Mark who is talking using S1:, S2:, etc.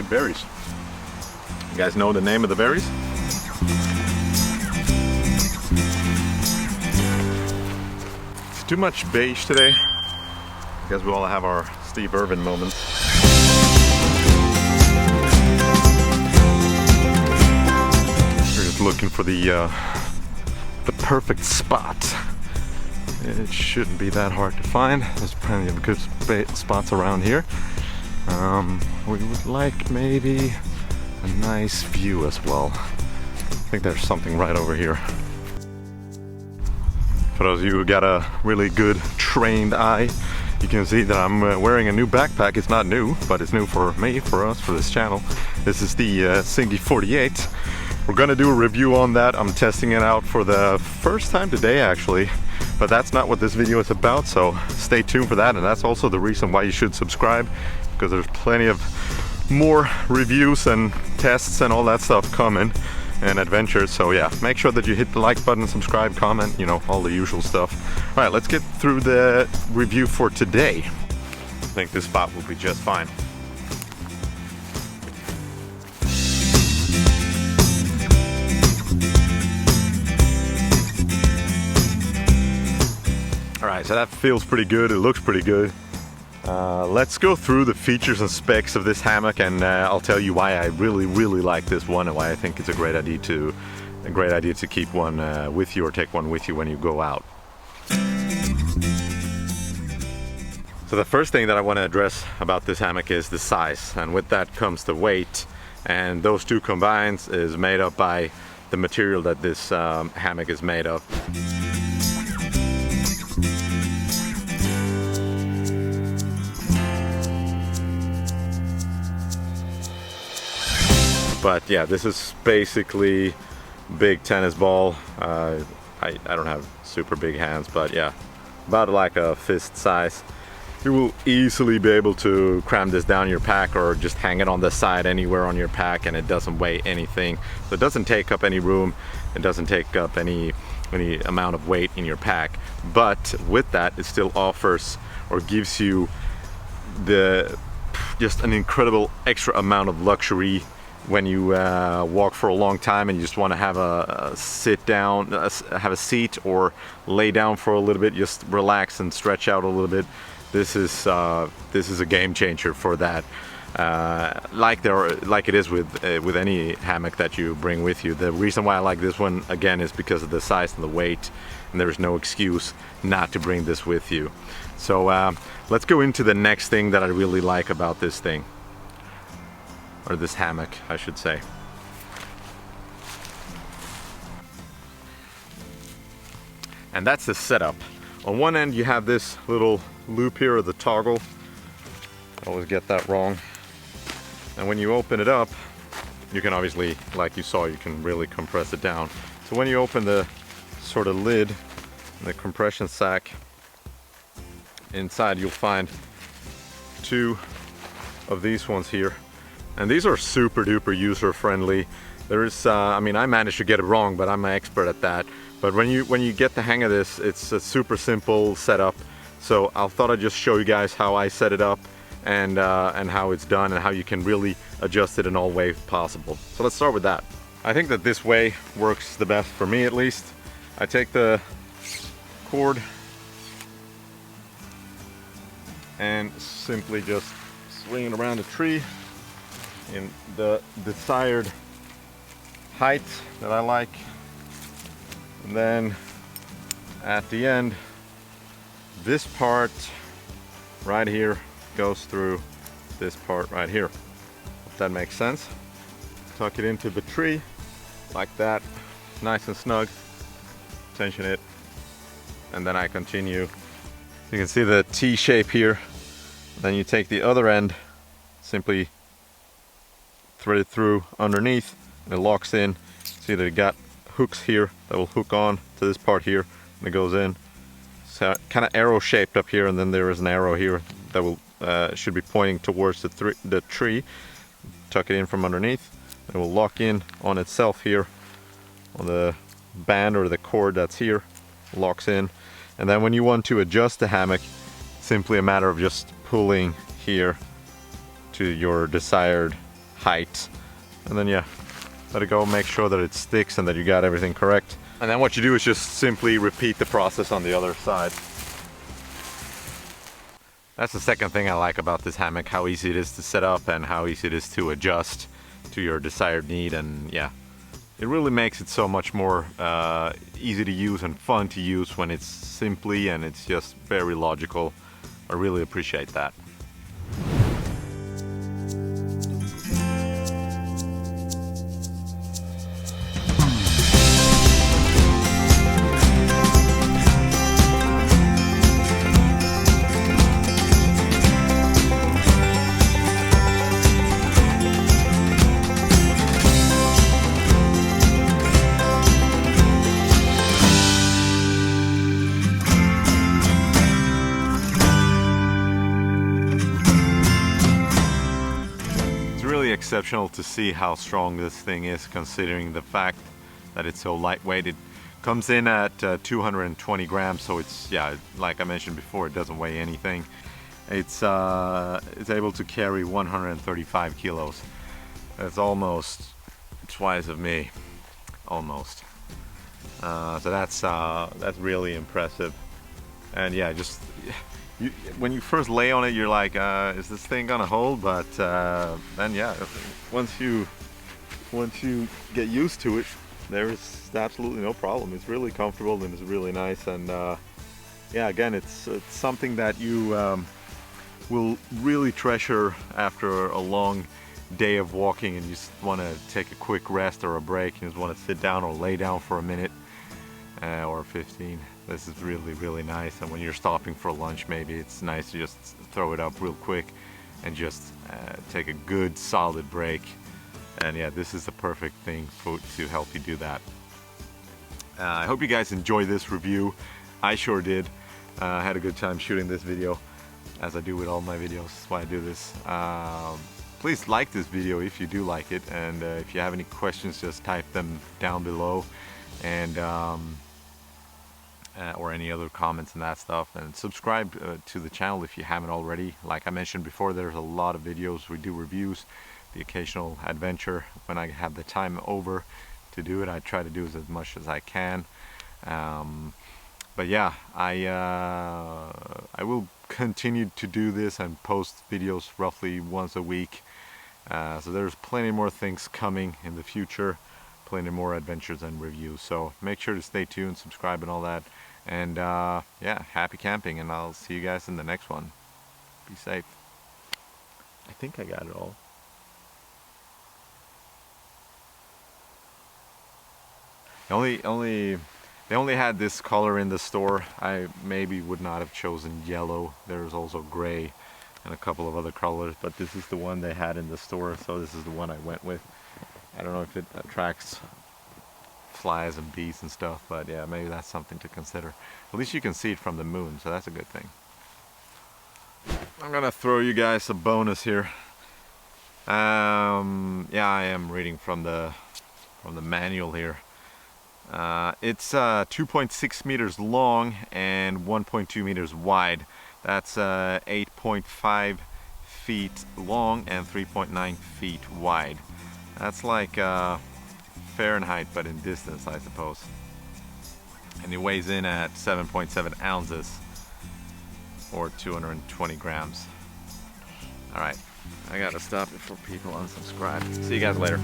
S1: berries. You guys know the name of the berries? It's too much beige today. I guess we all have our Steve Irwin moments. We're just looking for the perfect spot. It shouldn't be that hard to find. There's plenty of good spots around here. We would like maybe a nice view as well. I think there's something right over here. For those of you who got a really good trained eye, you can see that I'm wearing a new backpack. It's not new, but it's new for me, for us, for this channel. This is the Singy 48. We're gonna do a review on that. I'm testing it out for the first time today actually, but that's not what this video is about, so stay tuned for that. And that's also the reason why you should subscribe, because there's plenty of more reviews and tests and all that stuff coming, and adventures. So yeah, make sure that you hit the like button, subscribe, comment, you know, all the usual stuff. All right, let's get through the review for today. I think this spot will be just fine. Alright, so that feels pretty good, it looks pretty good. Let's go through the features and specs of this hammock, and I'll tell you why I really like this one and why I think it's a great idea to keep one with you or take one with you when you go out. So the first thing that I want to address about this hammock is the size, and with that comes the weight, and those two combined is made up by the material that this hammock is made of. But yeah, this is basically big tennis ball. I don't have super big hands, but yeah, about like a fist size. You will easily be able to cram this down your pack or just hang it on the side anywhere on your pack, and it doesn't weigh anything. So it doesn't take up any room, it doesn't take up any amount of weight in your pack. But with that, it still offers or gives you just an incredible extra amount of luxury when you walk for a long time and you just want to have a sit down, have a seat or lay down for a little bit, just relax and stretch out a little bit. This is a game changer for that. Like it is with any hammock that you bring with you. The reason why I like this one again is because of the size and the weight, and there is no excuse not to bring this with you. So let's go into the next thing that I really like about this thing. Or this hammock, I should say. And that's the setup. On one end you have this little loop here, or the toggle. I always get that wrong. And when you open it up, you can obviously, like you saw, you can really compress it down. So when you open the sort of lid, the compression sack, inside you'll find two of these ones here. And these are super duper user friendly. There is, I mean, I managed to get it wrong, but I'm an expert at that. But when you get the hang of this, it's a super simple setup. So I thought I'd just show you guys how I set it up and how it's done and how you can really adjust it in all ways possible. So let's start with that. I think that this way works the best for me, at least. I take the cord and simply just swing it around the tree in the desired height that I like, and then at the end this part right here goes through this part right here, if that makes sense. Tuck it into the tree like that, nice and snug, tension it, and then I continue. You can see the T shape here. Then you take the other end, simply thread it through underneath, and it locks in. See that it got hooks here that will hook on to this part here, and it goes in. So kind of arrow shaped up here, and then there is an arrow here that will should be pointing towards the tree. Tuck it in from underneath. It will lock in on itself here on the band or the cord that's here. Locks in, and then when you want to adjust the hammock, simply a matter of just pulling here to your desired tight. And then yeah, let it go, make sure that it sticks and that you got everything correct. And then what you do is just simply repeat the process on the other side. That's the second thing I like about this hammock, how easy it is to set up and how easy it is to adjust to your desired need. And yeah, it really makes it so much more easy to use and fun to use when it's simply and it's just very logical. I really appreciate that. Exceptional to see how strong this thing is, considering the fact that it's so lightweight. It comes in at 220 grams, so it's, yeah, like I mentioned before, it doesn't weigh anything. It's able to carry 135 kilos. That's almost twice of me, almost. So that's really impressive. And yeah, just when you first lay on it, you're like, is this thing gonna hold? But then yeah, once you get used to it, there's absolutely no problem. It's really comfortable and it's really nice. And yeah, again, it's something that you will really treasure after a long day of walking and you just want to take a quick rest or a break. You just want to sit down or lay down for a minute or 15. This is really, really nice. And when you're stopping for lunch, maybe it's nice to just throw it up real quick and just take a good solid break. And yeah, this is the perfect thing to help you do that. I hope you guys enjoyed this review. I sure did. I had a good time shooting this video, as I do with all my videos. That's why I do this. Please like this video if you do like it, and if you have any questions, just type them down below. And or any other comments and that stuff, and subscribe to the channel if you haven't already. Like I mentioned before, there's a lot of videos. We do reviews, the occasional adventure when I have the time over to do it. I try to do as much as I can. But yeah, I will continue to do this and post videos roughly once a week. So there's plenty more things coming in the future, plenty more adventures and reviews. So make sure to stay tuned, subscribe and all that. And yeah, happy camping, and I'll see you guys in the next one. Be safe. I think I got it all. They only had this color in the store. I maybe would not have chosen yellow. There's also gray and a couple of other colors, but this is the one they had in the store, so this is the one I went with. I don't know if it attracts flies and bees and stuff, but yeah, maybe that's something to consider. At least you can see it from the moon, so that's a good thing. I'm gonna throw you guys a bonus here. Yeah, I am reading from the manual here. It's 2.6 meters long and 1.2 meters wide. That's 8.5 feet long and 3.9 feet wide. That's like Fahrenheit, but in distance, I suppose. And it weighs in at 7.7 ounces or 220 grams. All right, I gotta stop before people unsubscribe. See you guys later.